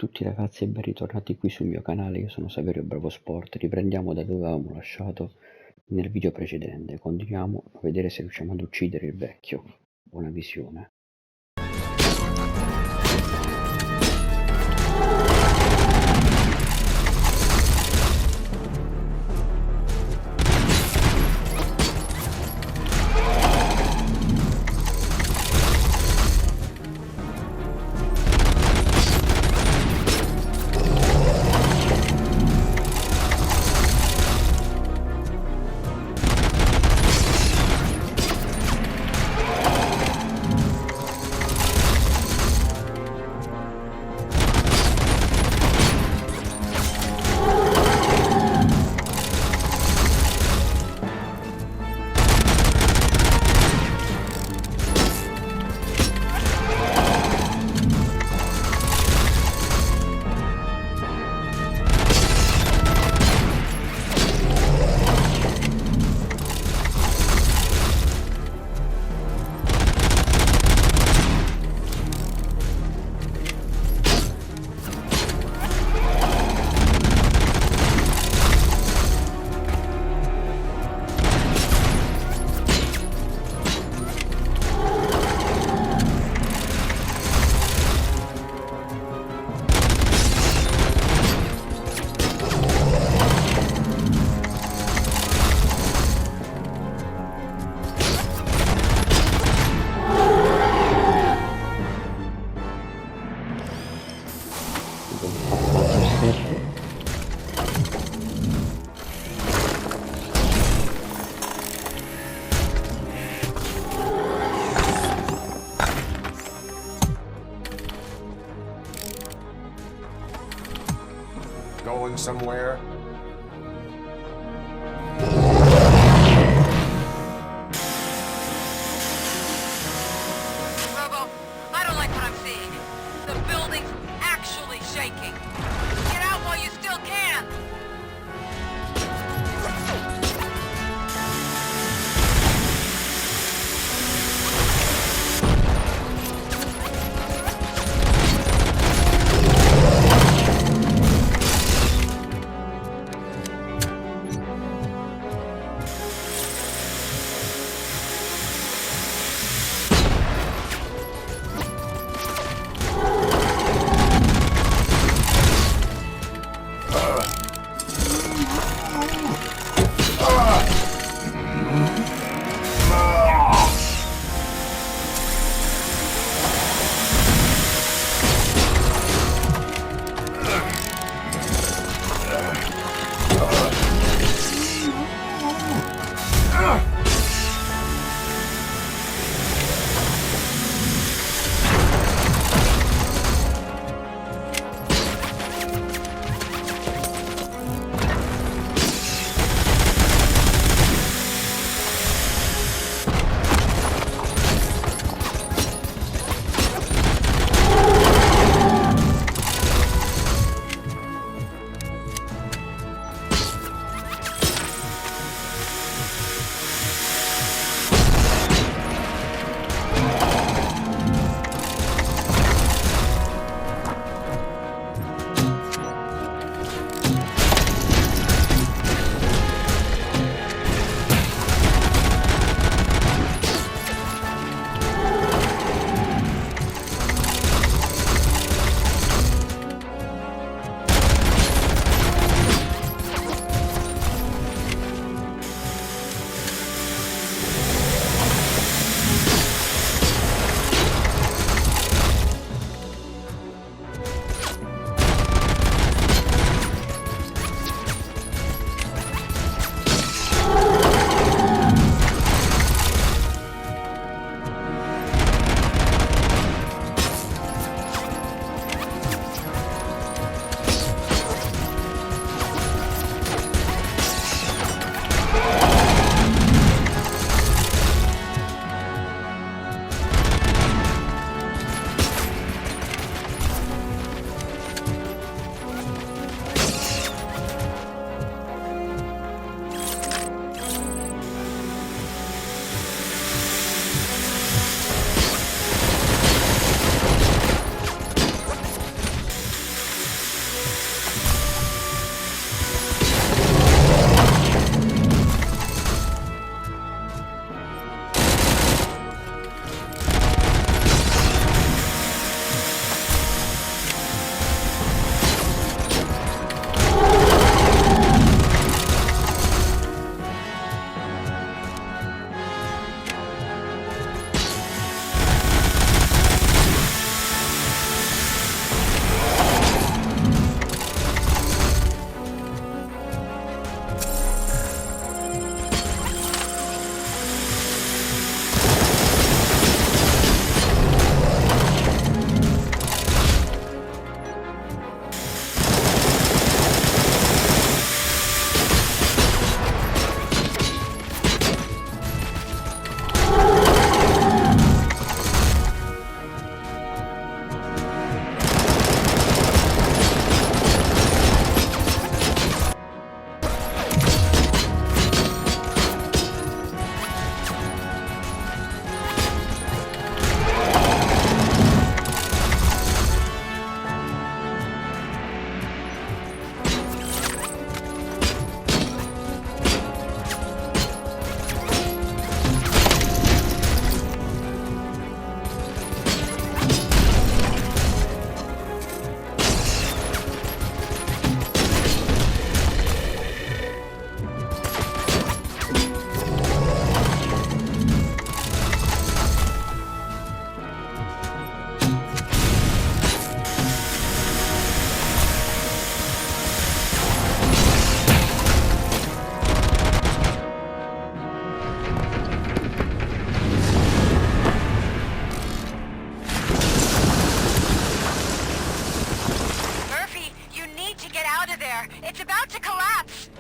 Tutti ragazzi e ben ritornati qui sul mio canale, io sono Saverio Bravo Sport, riprendiamo da dove avevamo lasciato nel video precedente, continuiamo a vedere se riusciamo ad uccidere il vecchio. Buona visione. Going somewhere? Robo, I don't like what I'm seeing. The building's actually shaking. Get out while you still can! together there! It's about to collapse!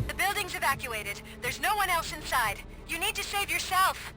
The building's evacuated. There's no one else inside. You need to save yourself.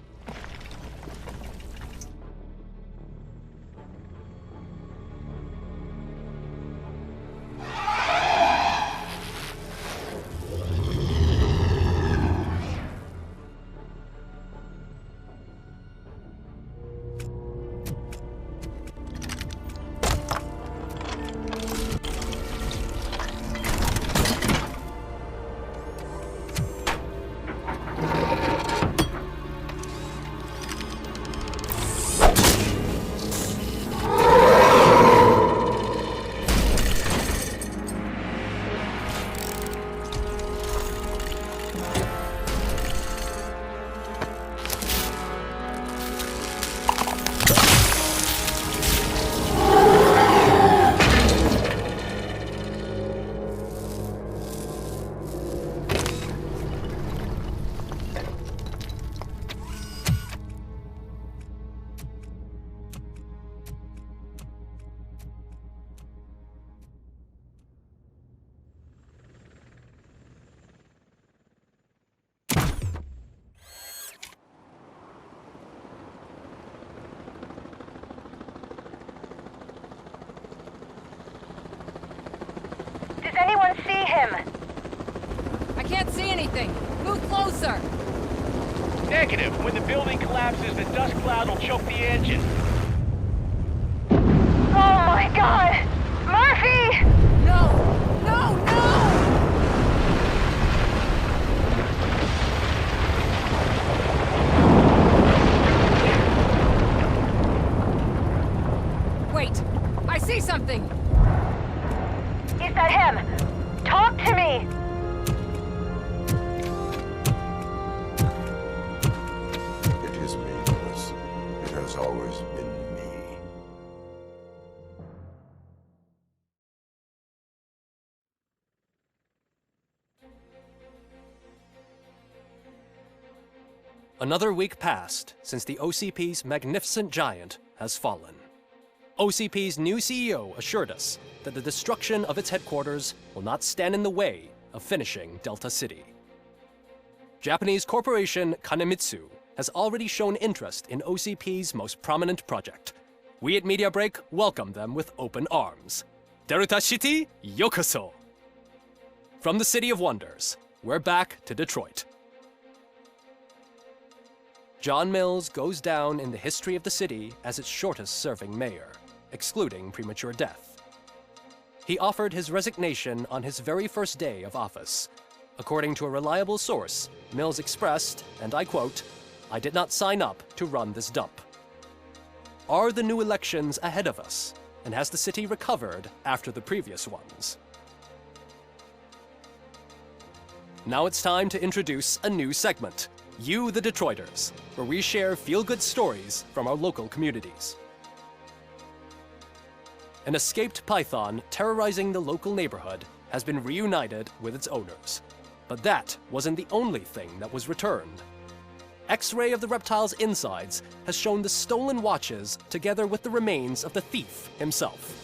Anyone see him? I can't see anything. Move closer. Negative. When the building collapses, the dust cloud will choke the engine. Oh my god! Murphy! No! No! No! Wait! I see something! Is that him? Talk to me! It is me, Lewis. It has always been me. Another week passed since the OCP's magnificent giant has fallen. OCP's new CEO assured us that the destruction of its headquarters will not stand in the way of finishing Delta City. Japanese corporation Kanemitsu has already shown interest in OCP's most prominent project. We at Media Break welcome them with open arms. Delta City, yokoso! From the City of Wonders, we're back to Detroit. John Mills goes down in the history of the city as its shortest-serving mayor, excluding premature death. He offered his resignation on his very first day of office. According to a reliable source, Mills expressed, and I quote, "I did not sign up to run this dump." Are the new elections ahead of us? And has the city recovered after the previous ones? Now it's time to introduce a new segment, You the Detroiters, where we share feel-good stories from our local communities. An escaped python terrorizing the local neighborhood has been reunited with its owners. But that wasn't the only thing that was returned. X-ray of the reptile's insides has shown the stolen watches together with the remains of the thief himself.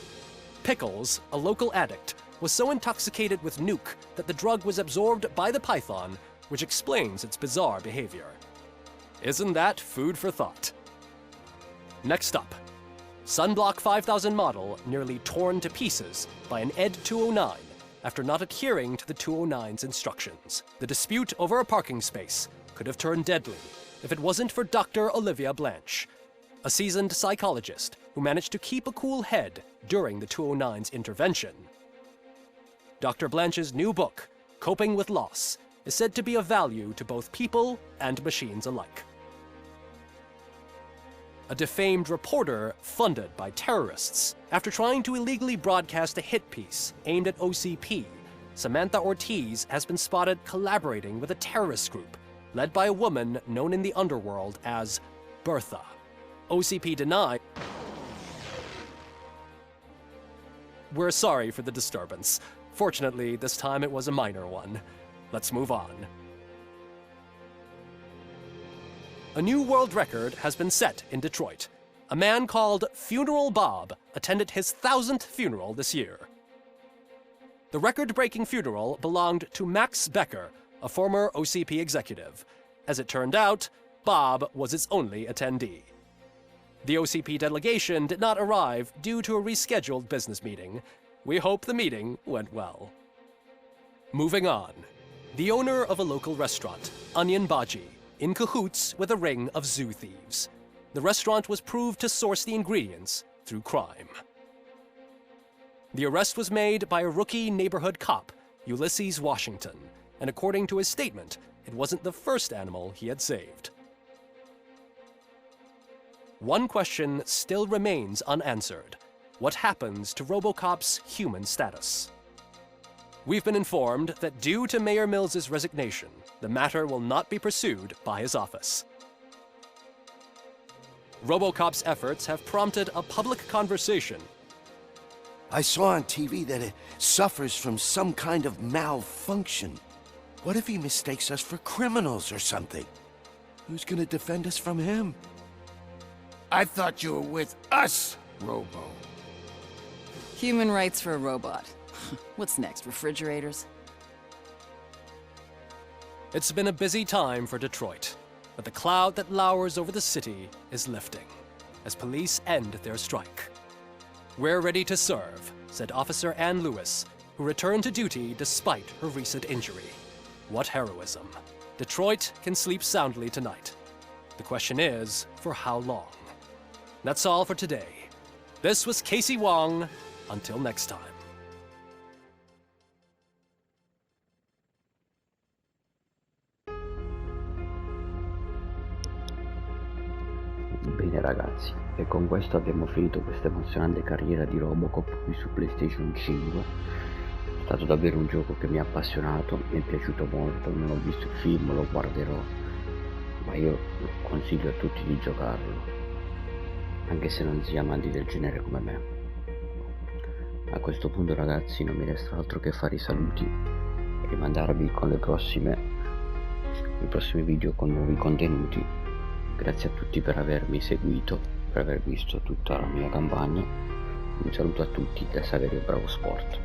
Pickles, a local addict, was so intoxicated with nuke that the drug was absorbed by the python, which explains its bizarre behavior. Isn't that food for thought? Next up, Sunblock 5000 model nearly torn to pieces by an ED 209 after not adhering to the 209's instructions. The dispute over a parking space could have turned deadly if it wasn't for Dr. Olivia Blanche, a seasoned psychologist who managed to keep a cool head during the 209's intervention. Dr. Blanche's new book, Coping with Loss, is said to be of value to both people and machines alike. A defamed reporter funded by terrorists after trying to illegally broadcast a hit piece aimed at OCP, Samantha Ortiz has been spotted collaborating with a terrorist group led by a woman known in the underworld as Bertha. OCP denied. We're sorry for the disturbance. Fortunately, this time it was a minor one. Let's move on. A new world record has been set in Detroit. A man called Funeral Bob attended his 1000th funeral this year. The record-breaking funeral belonged to Max Becker, a former OCP executive. As it turned out, Bob was its only attendee. The OCP delegation did not arrive due to a rescheduled business meeting. We hope the meeting went well. Moving on. The owner of a local restaurant, Onion Baji, in cahoots with a ring of zoo thieves. The restaurant was proved to source the ingredients through crime. The arrest was made by a rookie neighborhood cop, Ulysses Washington, and according to his statement, it wasn't the first animal he had saved. One question still remains unanswered. What happens to Robocop's human status? We've been informed that due to Mayor Mills's resignation, the matter will not be pursued by his office. Robocop's efforts have prompted a public conversation. I saw on TV that it suffers from some kind of malfunction. What if he mistakes us for criminals or something? Who's gonna defend us from him? I thought you were with us, Robo. Human rights for a robot. What's next, refrigerators? It's been a busy time for Detroit, but the cloud that lowers over the city is lifting as police end their strike. "We're ready to serve," said Officer Ann Lewis, who returned to duty despite her recent injury. What heroism. Detroit can sleep soundly tonight. The question is, for how long? That's all for today. This was Casey Wong. Until next time. Bene ragazzi, e con questo abbiamo finito questa emozionante carriera di Robocop qui su PlayStation 5. È stato davvero un gioco che mi ha appassionato, mi è piaciuto molto, non ho visto il film, lo guarderò, ma io consiglio a tutti di giocarlo, anche se non si amanti del genere come me. A questo punto ragazzi non mi resta altro che fare i saluti e rimandarvi con i prossimi video con nuovi contenuti. Grazie a tutti per avermi seguito, per aver visto tutta la mia campagna. Un saluto a tutti da Saverio Bravo Sport.